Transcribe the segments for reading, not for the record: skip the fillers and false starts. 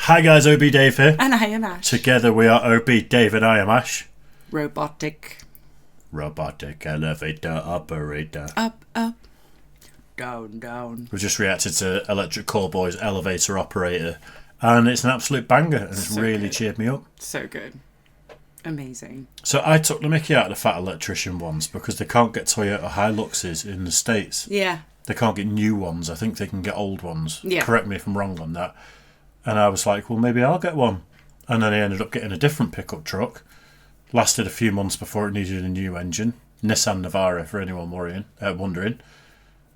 Hi guys, OB Dave here. And I am Ash. Together we are OB Dave and I am Ash. Robotic elevator operator. Up, down, down. We've just reacted to Electric Callboy's elevator operator, and it's an absolute banger, and it's really cheered me up. So good. Amazing. So I took the mickey out of the fat electrician ones because they can't get Toyota Hiluxes in the States. Yeah. They can't get new ones. I think they can get old ones. Yeah. Correct me if I'm wrong on that. And I was like, well, maybe I'll get one. And then I ended up getting a different pickup truck. Lasted a few months before it needed a new engine. Nissan Navara, for anyone wondering.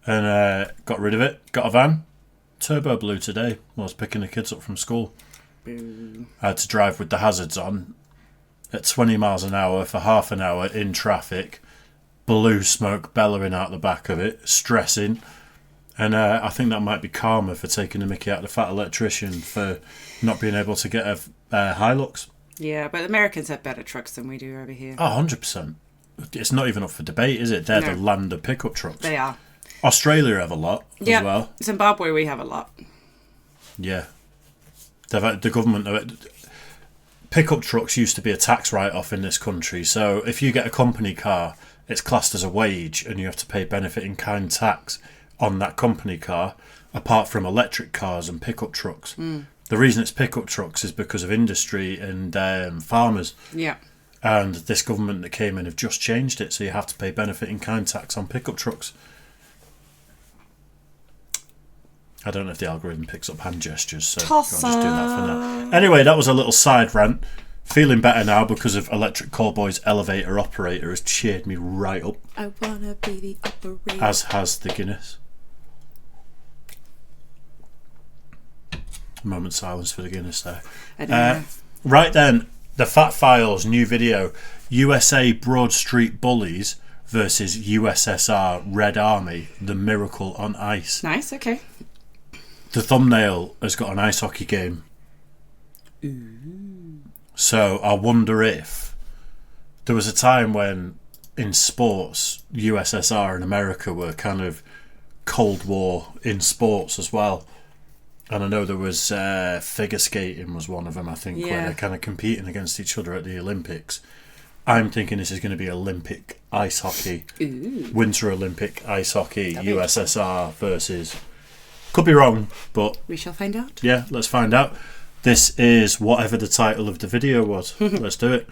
And got rid of it. Got a van. Turbo blew today while I was picking the kids up from school. Boo. I had to drive with the hazards on at 20 miles an hour for half an hour in traffic. Blue smoke bellowing out the back of it. Stressing. And I think that might be karma for taking the mickey out of the fat electrician for not being able to get a Hilux. Yeah, but Americans have better trucks than we do over here. Oh, 100%. It's not even up for debate, is it? They're the land of pickup trucks. They are. Australia have a lot as well. Zimbabwe, we have a lot. Yeah. The government... Pickup trucks used to be a tax write-off in this country. So if you get a company car, it's classed as a wage and you have to pay benefit-in-kind tax on that company car, apart from electric cars and pickup trucks. The reason it's pickup trucks is because of industry and farmers. Yeah. And this government that came in have just changed it, so you have to pay benefit-in-kind tax on pickup trucks. I don't know if the algorithm picks up hand gestures, so I'll just do that for now. Anyway, that was a little side rant. Feeling better now because of Electric Callboy's elevator operator has cheered me right up. I wanna be the operator. As has the Guinness. Moment silence for the Guinness there. Right then, the Fat Files new video. USA Broad Street Bullies versus USSR Red Army, the Miracle on Ice. Nice, okay. The thumbnail has got an ice hockey game. Ooh. So I wonder if there was a time when in sports USSR and America were kind of Cold War in sports as well. And I know there was figure skating was one of them, I think, where they're kind of competing against each other at the Olympics. I'm thinking this is going to be Olympic ice hockey. Ooh. Winter Olympic ice hockey, USSR versus... Could be wrong, but... We shall find out. Yeah, let's find out. This is whatever the title of the video was. Let's do it.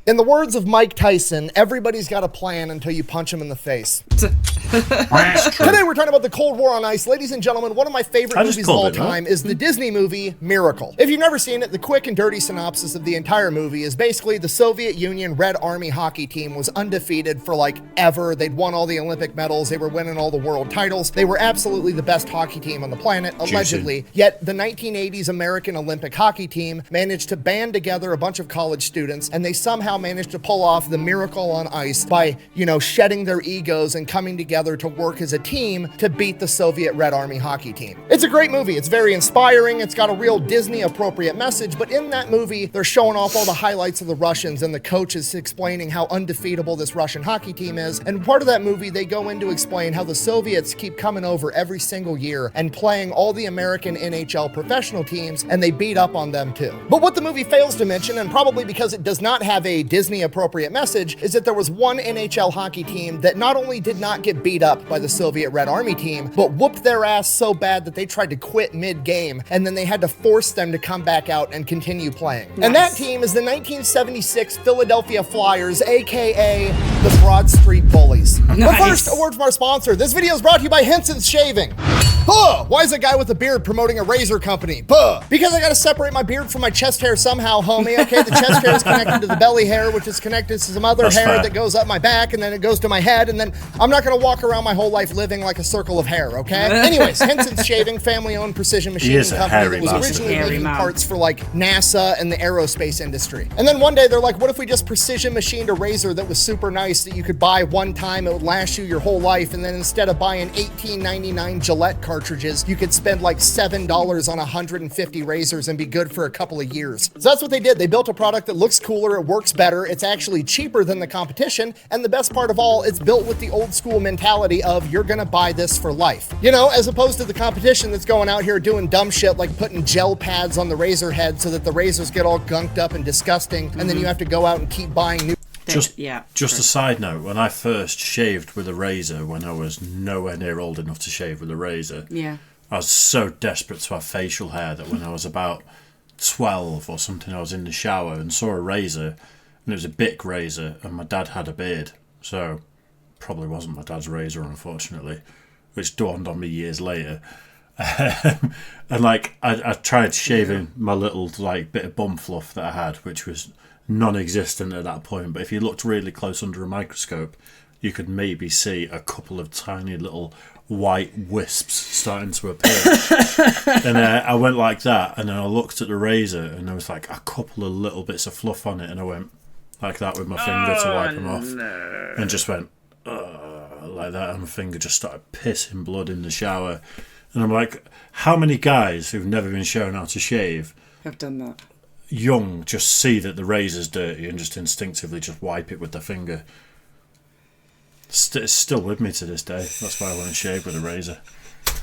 In the words of Mike Tyson, everybody's got a plan until you punch him in the face. Today we're talking about the Cold War on Ice. Ladies and gentlemen, one of my favorite movies of all time is the Disney movie Miracle. If you've never seen it, the quick and dirty synopsis of the entire movie is basically the Soviet Union Red Army hockey team was undefeated for like ever. They'd won all the Olympic medals. They were winning all the world titles. They were absolutely the best hockey team on the planet, allegedly. Yet the 1980s American Olympic hockey team managed to band together a bunch of college students, and they somehow managed to pull off the Miracle on Ice by, shedding their egos and coming together to work as a team to beat the Soviet Red Army hockey team. It's a great movie. It's very inspiring. It's got a real Disney appropriate message, but in that movie, they're showing off all the highlights of the Russians, and the coach is explaining how undefeatable this Russian hockey team is. And part of that movie, they go in to explain how the Soviets keep coming over every single year and playing all the American NHL professional teams, and they beat up on them too. But what the movie fails to mention, and probably because it does not have a Disney appropriate message, is that there was one NHL hockey team that not only did not get beat up by the Soviet Red Army team, but whooped their ass so bad that they tried to quit mid-game, and then they had to force them to come back out and continue playing. Nice. And that team is the 1976 Philadelphia Flyers, aka the Broad Street Bullies. Nice. But first, a word from our sponsor. This video is brought to you by Henson Shaving. Why is a guy with a beard promoting a razor company? Because I gotta separate my beard from my chest hair somehow, homie. Okay, the chest hair is connected to the belly hair, which is connected to some other hair that goes up my back, and then it goes to my head, and then I'm not gonna walk around my whole life living like a circle of hair, okay? Anyways, Henson Shaving, family-owned precision machining company that was originally making parts for like NASA and the aerospace industry. And then one day they're like, what if we just precision machined a razor that was super nice that you could buy one time, it would last you your whole life, and then instead of buying $18.99 Gillette cartridges, cartridges, you could spend like $7 on 150 razors and be good for a couple of years. So that's what they did. They built a product that looks cooler, it works better, it's actually cheaper than the competition, and the best part of all, it's built with the old school mentality of you're gonna buy this for life. You know, as opposed to the competition that's going out here doing dumb shit like putting gel pads on the razor head so that the razors get all gunked up and disgusting, and then you have to go out and keep buying new. Just a side note, when I first shaved with a razor, when I was nowhere near old enough to shave with a razor, I was so desperate to have facial hair that when I was about 12 or something, I was in the shower and saw a razor, and it was a Bic razor, and my dad had a beard, so probably wasn't my dad's razor, unfortunately, which dawned on me years later. And like I tried shaving my little like bit of bum fluff that I had, which was non-existent at that point, but if you looked really close under a microscope, you could maybe see a couple of tiny little white wisps starting to appear. And I went like that, and then I looked at the razor, and there was like a couple of little bits of fluff on it, and I went like that with my finger to wipe them off, and just went like that, and my finger just started pissing blood in the shower. And I'm like, how many guys who've never been shown how to shave have done that? Young, just see that the razor's dirty and just instinctively just wipe it with their finger. It's still with me to this day. That's why I want to shave with a razor.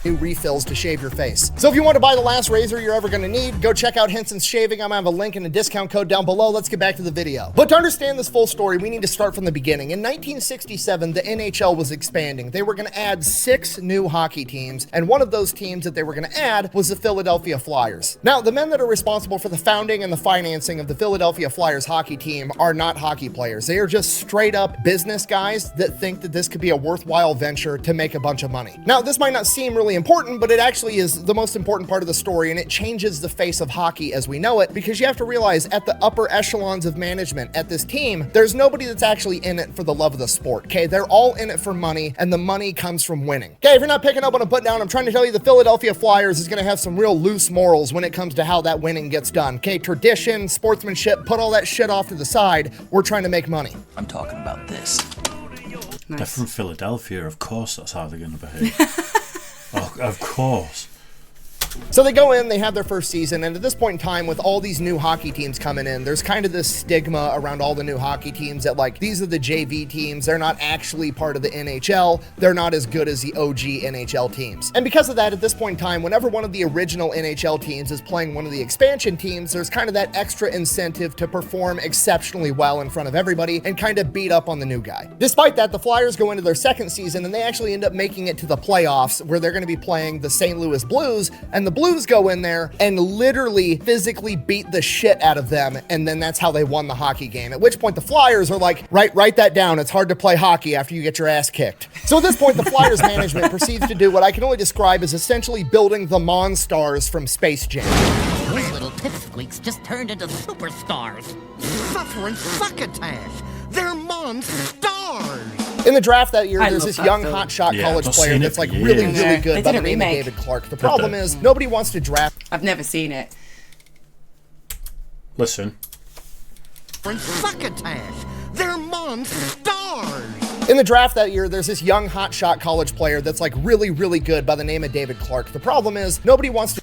New refills to shave your face. So if you want to buy the last razor you're ever going to need, go check out Henson Shaving. I'm going to have a link and a discount code down below. Let's get back to the video. But to understand this full story, we need to start from the beginning. In 1967, the NHL was expanding. They were going to add 6 new hockey teams, and one of those teams that they were going to add was the Philadelphia Flyers. Now, the men that are responsible for the founding and the financing of the Philadelphia Flyers hockey team are not hockey players. They are just straight up business guys that think that this could be a worthwhile venture to make a bunch of money. Now, this might not seem really important, but it actually is the most important part of the story, and it changes the face of hockey as we know it, because you have to realize at the upper echelons of management at this team, there's nobody that's actually in it for the love of the sport, okay? They're all in it for money, and the money comes from winning. Okay, if you're not picking up on a put down, I'm trying to tell you the Philadelphia Flyers is going to have some real loose morals when it comes to how that winning gets done, okay? Tradition, sportsmanship, put all that shit off to the side. We're trying to make money. I'm talking about this. Nice. They're from Philadelphia, of course that's how they're going to behave. Oh, of course. So they go in, they have their first season, and at this point in time, with all these new hockey teams coming in, there's kind of this stigma around all the new hockey teams that, like, these are the JV teams, they're not actually part of the NHL, they're not as good as the OG NHL teams. And because of that, at this point in time, whenever one of the original NHL teams is playing one of the expansion teams, there's kind of that extra incentive to perform exceptionally well in front of everybody and kind of beat up on the new guy. Despite that, the Flyers go into their second season, and they actually end up making it to the playoffs, where they're going to be playing the St. Louis Blues, and the Blues go in there and literally physically beat the shit out of them, and then that's how they won the hockey game. At which point the Flyers are like, write that down, it's hard to play hockey after you get your ass kicked. So at this point, the Flyers management proceeds to do what I can only describe as essentially building the Monstars from Space Jam. Those little pipsqueaks just turned into superstars. Suffering succotash. They're monstars. In the draft that year, I there's love this that young film. hotshot college I've player seen it that's like for really, years. really They good by did the a name of remake. David Clark. The problem is nobody wants to draft. I've never seen it. Listen. Succotash. They're monstars. In the draft that year, there's this young hotshot college player that's like really, really good by the name of David Clark. The problem is nobody wants to.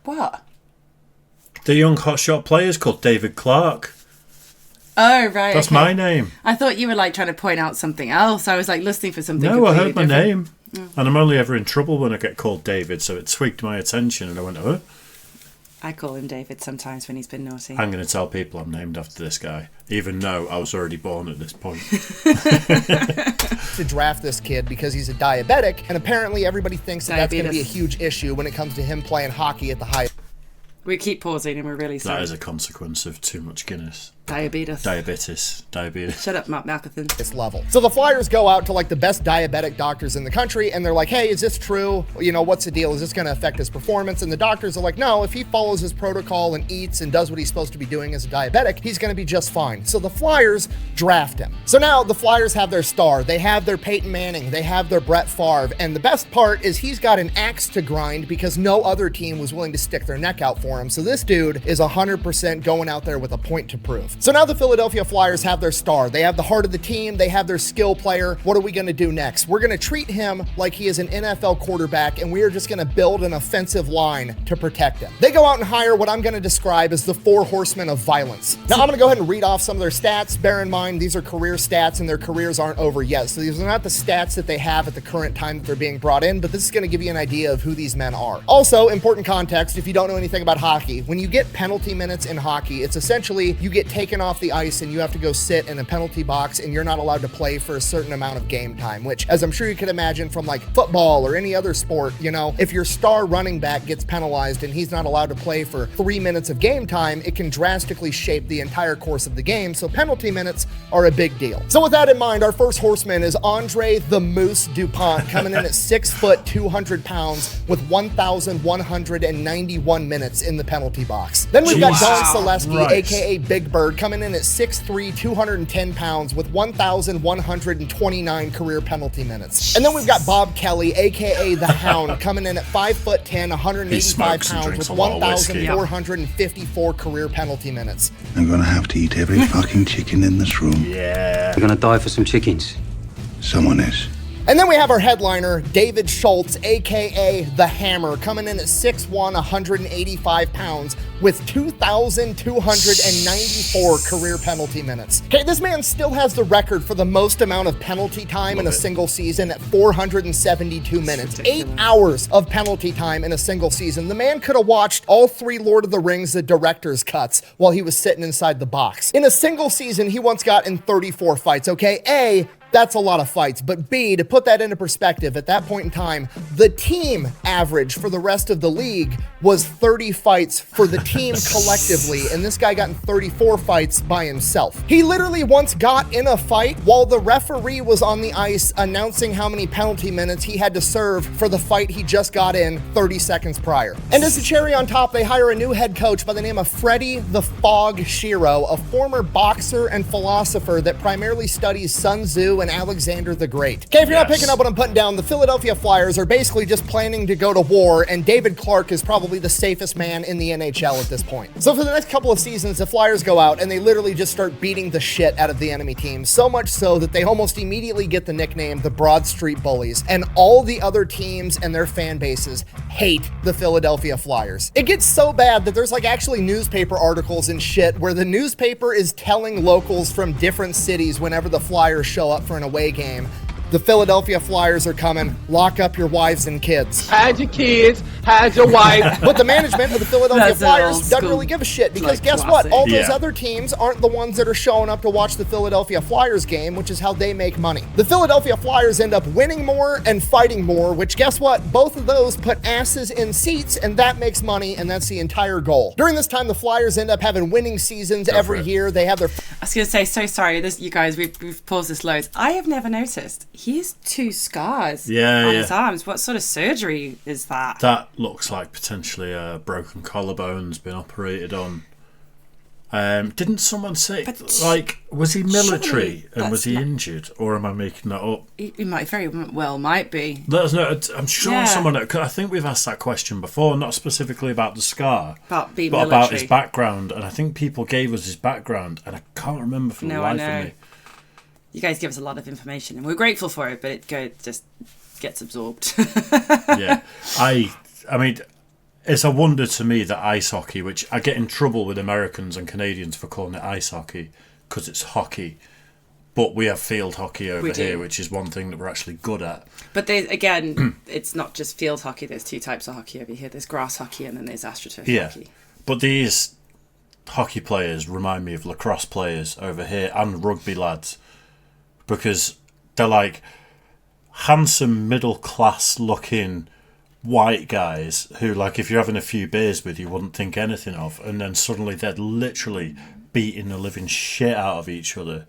What? The young hotshot player's called David Clark. Oh, right. That's okay. my name. I thought you were like trying to point out something else. I was like listening for something. No, I completely heard my different. name. And I'm only ever in trouble when I get called David, so it tweaked my attention, and I went, oh. I call him David sometimes when he's been naughty. I'm going to tell people I'm named after this guy, even though I was already born at this point. To draft this kid because he's a diabetic, and apparently everybody thinks that that's going to be a Diabetes. huge issue when it comes to him playing hockey at the highest We keep pausing and we're really That sorry. is a consequence of too much Guinness. Diabetes. Diabetes. Shut up, Mark Malcolm. level. So the Flyers go out to like the best diabetic doctors in the country, and they're like, hey, is this true? You know, what's the deal? Is this going to affect his performance? And the doctors are like, no, if he follows his protocol and eats and does what he's supposed to be doing as a diabetic, he's going to be just fine. So the Flyers draft him. So now the Flyers have their star. They have their Peyton Manning. They have their Brett Favre. And the best part is he's got an axe to grind because no other team was willing to stick their neck out for him. So this dude is 100% going out there with a point to prove. have. So now the Philadelphia Flyers have their star. They have the heart of the team. They have their skill player. What are we going to do next? We're going to treat him like he is an NFL quarterback, and we are just going to build an offensive line to protect him. They go out and hire what I'm going to describe as the Four Horsemen of violence. Now, I'm going to go ahead and read off some of their stats. Bear in mind, these are career stats, and their careers aren't over yet. So these are not the stats that they have at the current time that they're being brought in, but this is going to give you an idea of who these men are. Also, important context, if you don't know anything about hockey, when you get penalty minutes in hockey, it's essentially you get taken off the ice and you have to go sit in a penalty box and you're not allowed to play for a certain amount of game time, which, as I'm sure you can imagine from like football or any other sport, you know, if your star running back gets penalized and he's not allowed to play for 3 minutes of game time, it can drastically shape the entire course of the game. So penalty minutes are a big deal. So with that in mind, our first horseman is Andre the Moose DuPont, coming in at 6 foot, 200 pounds with 1,191 minutes in the penalty box. Then we've got Don Selesky, aka Big Bird, coming in at 6'3", 210 pounds with 1,129 career penalty minutes. And then we've got Bob Kelly, aka The Hound, coming in at 5'10", 185 pounds with 1,454 career penalty minutes. I'm gonna have to eat every fucking chicken in this room. Yeah. You're gonna die for some chickens. Someone is. And then we have our headliner, David Schultz, aka The Hammer, coming in at 6'1", 185 pounds with 2,294 career penalty minutes. Okay, this man still has the record for the most amount of penalty time in a single season at 472 minutes. 8 hours of penalty time in a single season. The man could have watched all 3 Lord of the Rings, the director's cuts, while he was sitting inside the box. In a single season, he once got in 34 fights, okay? A, that's a lot of fights. But B, to put that into perspective, at that point in time, the team average for the rest of the league was 30 fights for the team collectively, and this guy got in 34 fights by himself. He literally once got in a fight while the referee was on the ice announcing how many penalty minutes he had to serve for the fight he just got in 30 seconds prior. And as a cherry on top, they hire a new head coach by the name of Freddie the Fog Shiro, a former boxer and philosopher that primarily studies Sun Tzu and Alexander the Great. Okay, if you're not picking up what I'm putting down, the Philadelphia Flyers are basically just planning to go to war, and David Clark is probably the safest man in the NHL at this point. So for the next couple of seasons, the Flyers go out and they literally just start beating the shit out of the enemy team, so much so that they almost immediately get the nickname the Broad Street Bullies, and all the other teams and their fan bases hate the Philadelphia Flyers. It gets so bad that there's like actually newspaper articles and shit where the newspaper is telling locals from different cities whenever the Flyers show up for an away game, the Philadelphia Flyers are coming, lock up your wives and kids. Hide your kids, hide your wife. But the management of the Philadelphia Flyers doesn't really give a shit because guess what? All those other teams aren't the ones that are showing up to watch the Philadelphia Flyers game, which is how they make money. The Philadelphia Flyers end up winning more and fighting more, which guess what? Both of those put asses in seats, and that makes money, and that's the entire goal. During this time, the Flyers end up having winning seasons every year. They have their... I was going to say, so sorry, you guys, we've paused this loads. I have never noticed. He has 2 scars on his arms. What sort of surgery is that? That looks like potentially a broken collarbone's been operated on. Didn't someone say, like, was he military and was he injured? Or am I making that up? He might very well might be. Let us know. I'm sure someone, I think we've asked that question before, not specifically about the scar, but military. About his background. And I think people gave us his background, and I can't remember for the life of me. You guys give us a lot of information, and we're grateful for it, but it just gets absorbed. Yeah. I mean, it's a wonder to me that ice hockey, which I get in trouble with Americans and Canadians for calling it ice hockey because it's hockey, but we have field hockey over here, which is one thing that we're actually good at. But again, it's not just field hockey. There's 2 types of hockey over here. There's grass hockey and then there's AstroTurf hockey. But these hockey players remind me of lacrosse players over here and rugby lads, because they're like handsome, middle-class looking white guys who, like, if you're having a few beers with, you wouldn't think anything of, and then suddenly they're literally beating the living shit out of each other,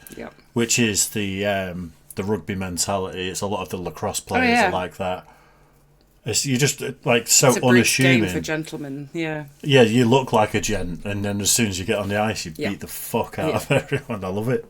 which is the rugby mentality. It's a lot of the lacrosse players are like that. You're just like so it's a unassuming. game for gentlemen, yeah, you look like a gent, and then as soon as you get on the ice, you beat the fuck out of everyone. I love it.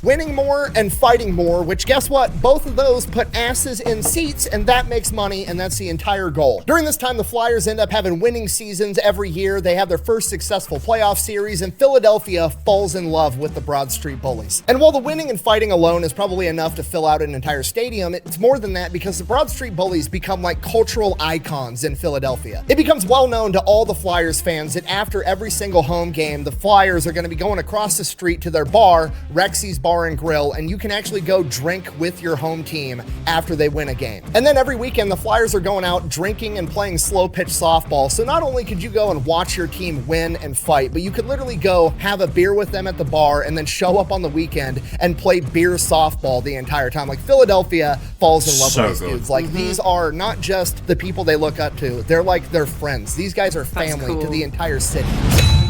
Winning more and fighting more, which guess what? Both of those put asses in seats, and that makes money, and that's the entire goal. During this time, the Flyers end up having winning seasons every year. They have their first successful playoff series, and Philadelphia falls in love with the Broad Street Bullies. And while the winning and fighting alone is probably enough to fill out an entire stadium, it's more than that because the Broad Street Bullies become like cultural icons in Philadelphia. It becomes well known to all the Flyers fans that after every single home game, the Flyers are going to be going across the street to their bar, Rexy's Bar and Grill, and you can actually go drink with your home team after they win a game. And then every weekend, the Flyers are going out drinking and playing slow pitch softball. So not only could you go and watch your team win and fight, but you could literally go have a beer with them at the bar and then show up on the weekend and play beer softball the entire time. Like Philadelphia falls in love with these dudes. Like these are not just the people they look up to. They're like their friends. These guys are family to the entire city.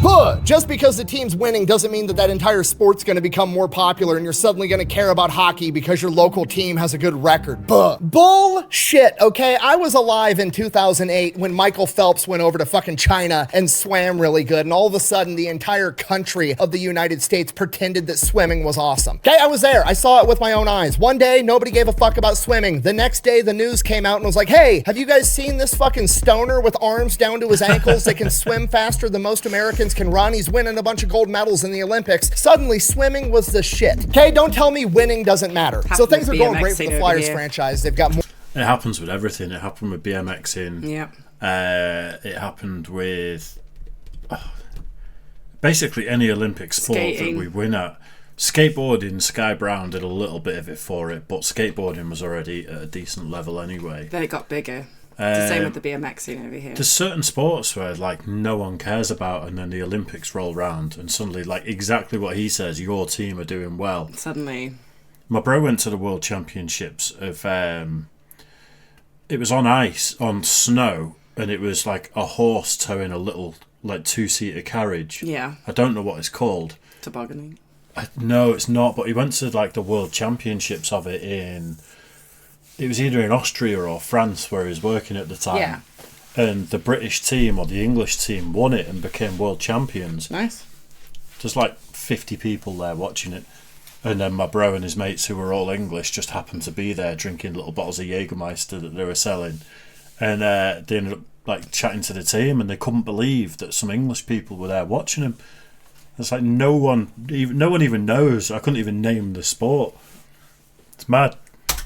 But just because the team's winning doesn't mean that that entire sport's going to become more popular and you're suddenly going to care about hockey because your local team has a good record. Bullshit, okay? I was alive in 2008 when Michael Phelps went over to fucking China and swam really good, and all of a sudden the entire country of the United States pretended that swimming was awesome. Okay, I was there. I saw it with my own eyes. One day, nobody gave a fuck about swimming. The next day, the news came out and was like, hey, have you guys seen this fucking stoner with arms down to his ankles that can swim faster than most Americans can run? He's winning a bunch of gold medals in the Olympics. Suddenly, swimming was the shit. Okay, don't tell me winning doesn't matter. So things are going great for the Flyers franchise. They've got more. It happens with everything. It happened with BMXing. Yeah. It happened with basically any Olympic sport that we win at. Skateboarding, Sky Brown did a little bit of it for it, but skateboarding was already at a decent level anyway. Then it got bigger. It's the same with the BMXing over here. There's certain sports where like no one cares about, and then the Olympics roll round, and suddenly, like exactly what he says, your team are doing well. Suddenly, my bro went to the World Championships of. It was on ice, on snow, and it was like a horse towing a little like 2-seater carriage. Yeah. I don't know what it's called. Tobogganing. No, it's not. But he went to like the World Championships of it in. It was either in Austria or France where he was working at the time. Yeah. And the British team or the English team won it and became world champions. Nice. There's like 50 people there watching it. And then my bro and his mates, who were all English, just happened to be there drinking little bottles of Jägermeister that they were selling. And they ended up like chatting to the team, and they couldn't believe that some English people were there watching them. It's like no one even knows. I couldn't even name the sport. It's mad.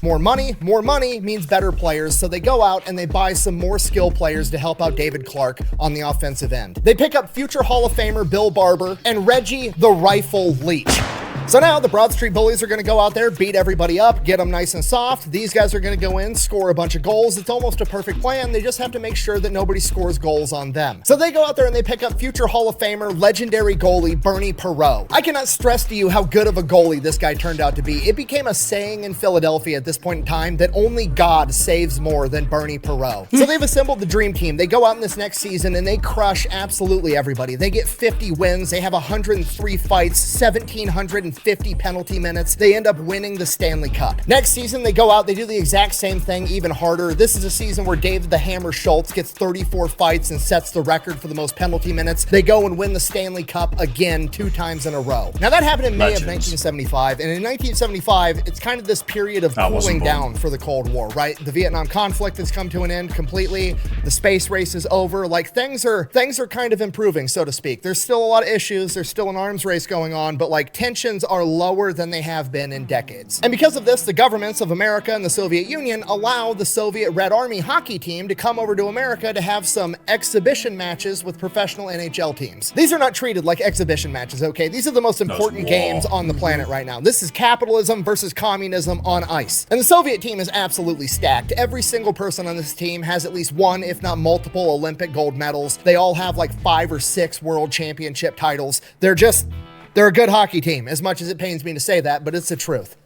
More money means better players, so they go out and they buy some more skill players to help out David Clark on the offensive end. They pick up future Hall of Famer Bill Barber and Reggie the Rifle Leach. So now the Broad Street Bullies are going to go out there, beat everybody up, get them nice and soft. These guys are going to go in, score a bunch of goals. It's almost a perfect plan. They just have to make sure that nobody scores goals on them. So they go out there and they pick up future Hall of Famer, legendary goalie, Bernie Perreault. I cannot stress to you how good of a goalie this guy turned out to be. It became a saying in Philadelphia at this point in time that only God saves more than Bernie Perreault. So they've assembled the dream team. They go out in this next season and they crush absolutely everybody. They get 50 wins. They have 103 fights, 1,750 penalty minutes. They end up winning the Stanley Cup. Next season, they go out, they do the exact same thing, even harder. This is a season where David the Hammer Schultz gets 34 fights and sets the record for the most penalty minutes. They go and win the Stanley Cup again 2 times in a row. Now that happened in May of 1975, and in 1975, it's kind of this period of cooling down for the Cold War, right? The Vietnam conflict has come to an end completely. The space race is over. Like things are kind of improving, so to speak. There's still a lot of issues. There's still an arms race going on, but like tensions are lower than they have been in decades. And because of this, the governments of America and the Soviet Union allow the Soviet Red Army hockey team to come over to America to have some exhibition matches with professional NHL teams. These are not treated like exhibition matches, okay? These are the most important games on the planet right now. This is capitalism versus communism on ice. And the Soviet team is absolutely stacked. Every single person on this team has at least one, if not multiple, Olympic gold medals. They all have like 5 or 6 world championship titles. They're a good hockey team, as much as it pains me to say that, but it's the truth.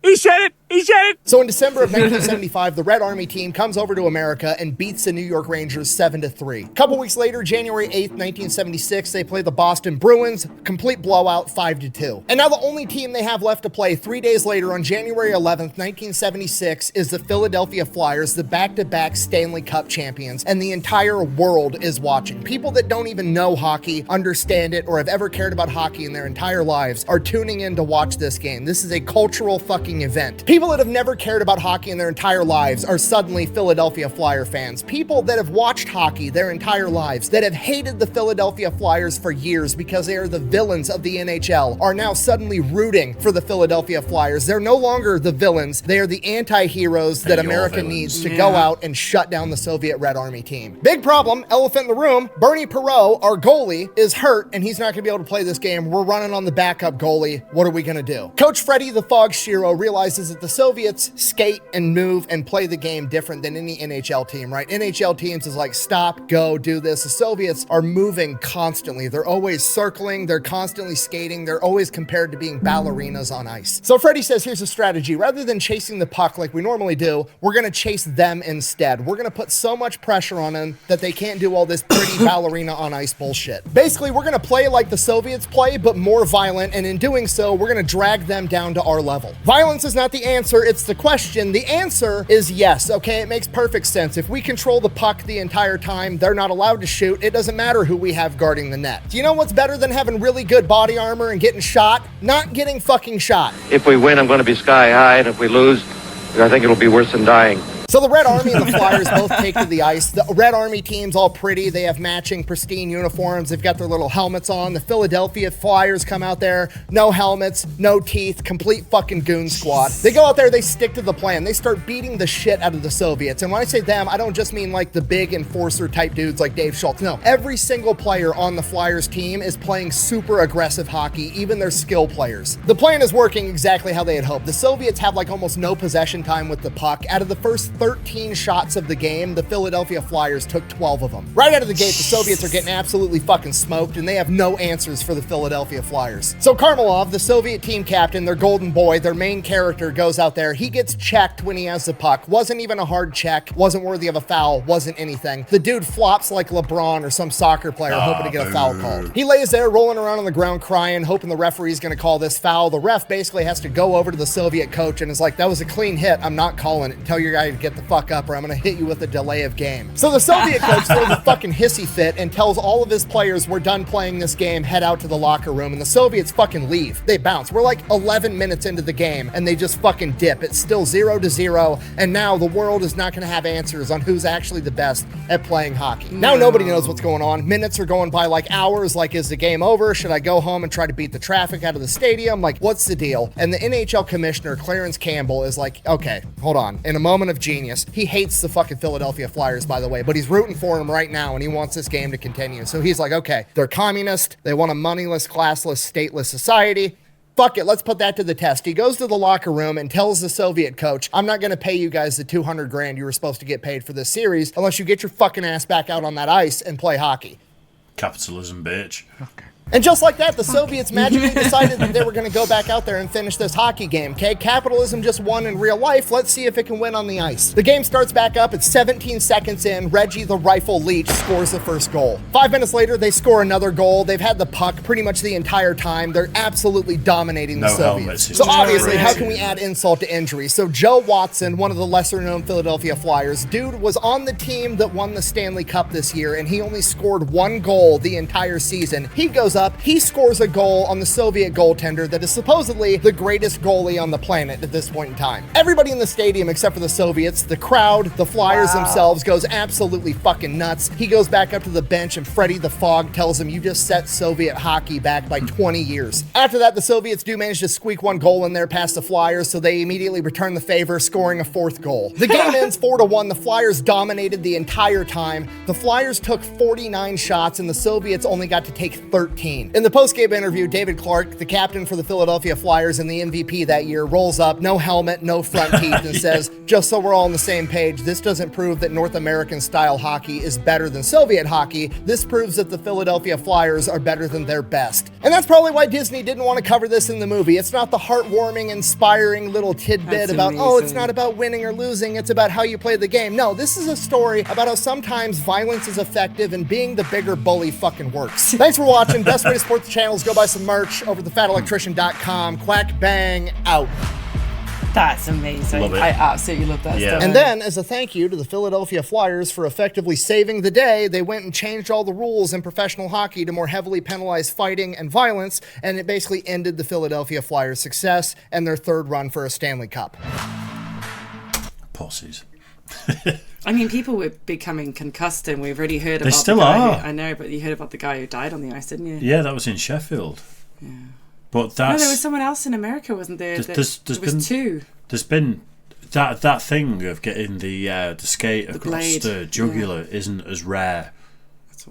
He said it! He said it! So in December of 1975, the Red Army team comes over to America and beats the New York Rangers 7-3. A couple weeks later, January 8th, 1976, they play the Boston Bruins, complete blowout 5-2. And now the only team they have left to play 3 days later on January 11th, 1976 is the Philadelphia Flyers, the back-to-back Stanley Cup champions, and the entire world is watching. People that don't even know hockey, understand it, or have ever cared about hockey in their entire lives are tuning in to watch this game. This is a cultural fucking event. People that have never cared about hockey in their entire lives are suddenly Philadelphia Flyer fans. People that have watched hockey their entire lives, that have hated the Philadelphia Flyers for years because they are the villains of the NHL, are now suddenly rooting for the Philadelphia Flyers. They're no longer the villains. They are the anti-heroes that America needs to go out and shut down the Soviet Red Army team. Big problem, elephant in the room, Bernie Perreault, our goalie, is hurt and he's not going to be able to play this game. We're running on the backup goalie. What are we going to do? Coach Freddie the Fog Shiro realizes that the Soviets skate and move and play the game different than any NHL team, right? NHL teams is like, stop, go, do this. The Soviets are moving constantly. They're always circling. They're constantly skating. They're always compared to being ballerinas on ice. So Freddie says, here's a strategy. Rather than chasing the puck like we normally do, we're going to chase them instead. We're going to put so much pressure on them that they can't do all this pretty ballerina on ice bullshit. Basically, we're going to play like the Soviets play, but more violent. And in doing so, we're going to drag them down to our level. Violence is not the answer. It's the question. The answer is yes. Okay, it makes perfect sense. If we control the puck the entire time, they're not allowed to shoot. It doesn't matter who we have guarding the net. Do you know what's better than having really good body armor and getting shot? Not getting fucking shot. If we win, I'm going to be sky high, and if we lose, I think it'll be worse than dying. So the Red Army and the Flyers both take to the ice. The Red Army team's all pretty. They have matching, pristine uniforms. They've got their little helmets on. The Philadelphia Flyers come out there, no helmets, no teeth, complete fucking goon squad. They go out there, they stick to the plan. They start beating the shit out of the Soviets. And when I say them, I don't just mean like the big enforcer type dudes like Dave Schultz. No, every single player on the Flyers team is playing super aggressive hockey, even their skill players. The plan is working exactly how they had hoped. The Soviets have like almost no possession time with the puck. Out of the first 13 shots of the game, the Philadelphia Flyers took 12 of them. Right out of the gate, the Soviets are getting absolutely fucking smoked, and they have no answers for the Philadelphia Flyers. So Karmelov, the Soviet team captain, their golden boy, their main character, goes out there. He gets checked when he has the puck. Wasn't even a hard check, wasn't worthy of a foul, wasn't anything. The dude flops like LeBron or some soccer player hoping to get a foul called. He lays there rolling around on the ground crying, hoping the referee's gonna call this foul. The ref basically has to go over to the Soviet coach and is like, that was a clean hit, I'm not calling it. Tell your guy to get the fuck up or I'm gonna hit you with a delay of game. So the Soviet coach throws a fucking hissy fit and tells all of his players, we're done playing this game, head out to the locker room, and the Soviets fucking leave. They bounce. We're like 11 minutes into the game and they just fucking dip. It's still 0-0, and now the world is not gonna have answers on who's actually the best at playing hockey. Now nobody knows what's going on. Minutes are going by like hours, like is the game over? Should I go home and try to beat the traffic out of the stadium? Like, what's the deal? And the NHL commissioner, Clarence Campbell, is like, okay, hold on. In a moment of genius, he hates the fucking Philadelphia Flyers, by the way, but he's rooting for them right now and he wants this game to continue. So he's like, okay, they're communist. They want a moneyless, classless, stateless society. Fuck it, let's put that to the test. He goes to the locker room and tells the Soviet coach, I'm not going to pay you guys the $200,000 you were supposed to get paid for this series unless you get your fucking ass back out on that ice and play hockey. Capitalism, bitch. Okay. And just like that, the Soviets magically decided that they were going to go back out there and finish this hockey game, okay? Capitalism just won in real life. Let's see if it can win on the ice. The game starts back up. It's 17 seconds in. Reggie the Rifle Leach scores the first goal. 5 minutes later, they score another goal. They've had the puck pretty much the entire time. They're absolutely dominating the Soviets. So obviously, how can we add insult to injury? So Joe Watson, one of the lesser-known Philadelphia Flyers, dude was on the team that won the Stanley Cup this year, and he only scored one goal the entire season. He goes up, he scores a goal on the Soviet goaltender that is supposedly the greatest goalie on the planet at this point in time. Everybody in the stadium except for the Soviets, the crowd, the Flyers themselves goes absolutely fucking nuts. He goes back up to the bench and Freddie the Fog tells him, you just set Soviet hockey back by 20 years. After that, the Soviets do manage to squeak one goal in there past the Flyers, so they immediately return the favor, scoring a fourth goal. The game ends 4-1. The Flyers dominated the entire time. The Flyers took 49 shots and the Soviets only got to take 13. In the post-game interview, David Clark, the captain for the Philadelphia Flyers and the MVP that year, rolls up, no helmet, no front teeth, and says, just so we're all on the same page, this doesn't prove that North American-style hockey is better than Soviet hockey. This proves that the Philadelphia Flyers are better than their best. And that's probably why Disney didn't want to cover this in the movie. It's not the heartwarming, inspiring little tidbit about, oh, it's not about winning or losing, it's about how you play the game. No, this is a story about how sometimes violence is effective and being the bigger bully fucking works. Thanks for watching. Best way to support the channel is go buy some merch over at thefatelectrician.com. Quack bang out. That's amazing. Love it. I absolutely love that stuff. And then, as a thank you to the Philadelphia Flyers for effectively saving the day, they went and changed all the rules in professional hockey to more heavily penalize fighting and violence, and it basically ended the Philadelphia Flyers' success and their third run for a Stanley Cup. Pussies. I mean, people were becoming concussed, and we've already heard about They still the guy are. I know, but you heard about the guy who died on the ice, didn't you? Yeah, that was in Sheffield. Yeah. But that's... No, there was someone else in America, wasn't there? There was two. There's been... That thing of getting the skate across the jugular isn't as rare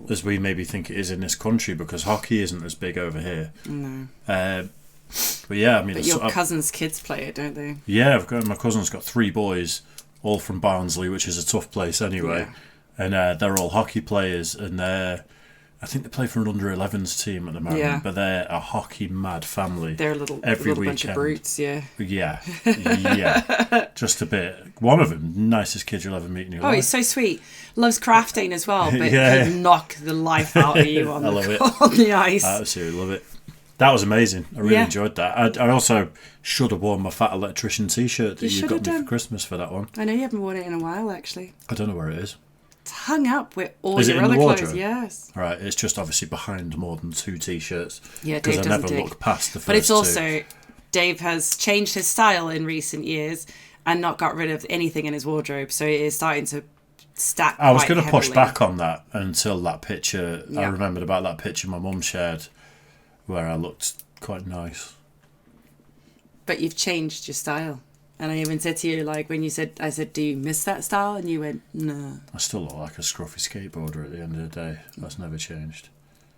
as we maybe think it is in this country, because hockey isn't as big over here. No. But yeah, I mean... But your cousin's kids play it, don't they? Yeah, my cousin's got 3 boys, all from Barnsley, which is a tough place anyway. Yeah. And they're all hockey players, and I think they play for an under-11s team at the moment, but they're a hockey-mad family. They're a little bunch of brutes, yeah. Yeah. Just a bit. One of them, nicest kid you'll ever meet in your life. Oh, he's so sweet. Loves crafting as well, but he'd knock the life out of you on the ice. I absolutely love it. That was amazing. I really enjoyed that. I also should have worn my Fat Electrician t-shirt that you got me for Christmas for that one. I know you haven't worn it in a while, actually. I don't know where it is. It's hung up with all your other clothes, yes. Right, it's just obviously behind more than 2 t-shirts. Yeah, Dave doesn't never look past the first 2. But it's also, Dave has changed his style in recent years and not got rid of anything in his wardrobe, so it is starting to stack I was going to heavily. push back on that until that picture, I remembered about that picture my mum shared where I looked quite nice. But you've changed your style. And I even said to you, like, when you said, I said, do you miss that style? And you went, no. I still look like a scruffy skateboarder at the end of the day. That's never changed.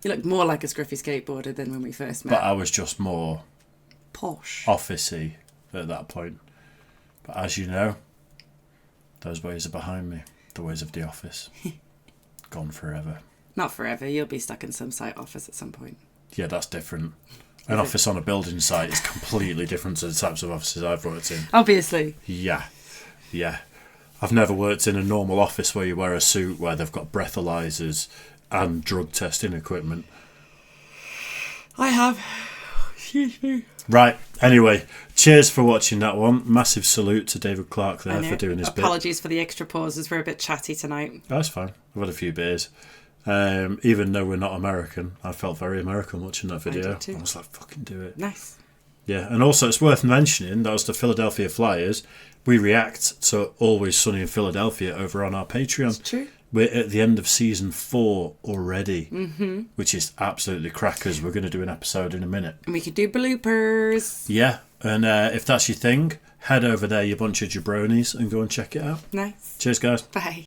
You look more like a scruffy skateboarder than when we first met. But I was just more... posh. Office-y at that point. But as you know, those ways are behind me. The ways of the office. Gone forever. Not forever. You'll be stuck in some site office at some point. Yeah, that's different. An office on a building site is completely different to the types of offices I've worked in. Obviously. Yeah. I've never worked in a normal office where you wear a suit where they've got breathalyzers and drug testing equipment. I have. Excuse me. Right, anyway, cheers for watching that one. Massive salute to David Clark there for doing his bit. Apologies for the extra pauses. We're a bit chatty tonight. That's fine. I've had a few beers. Even though we're not American, I felt very American watching that video. I was like, fucking do it. Nice. Yeah, and also it's worth mentioning that was the Philadelphia Flyers. We react to Always Sunny in Philadelphia over on our Patreon. It's true. We're at the end of season 4 already, which is absolutely crackers. We're going to do an episode in a minute. And we could do bloopers. Yeah, and if that's your thing, head over there, you bunch of jabronis, and go and check it out. Nice. Cheers, guys. Bye.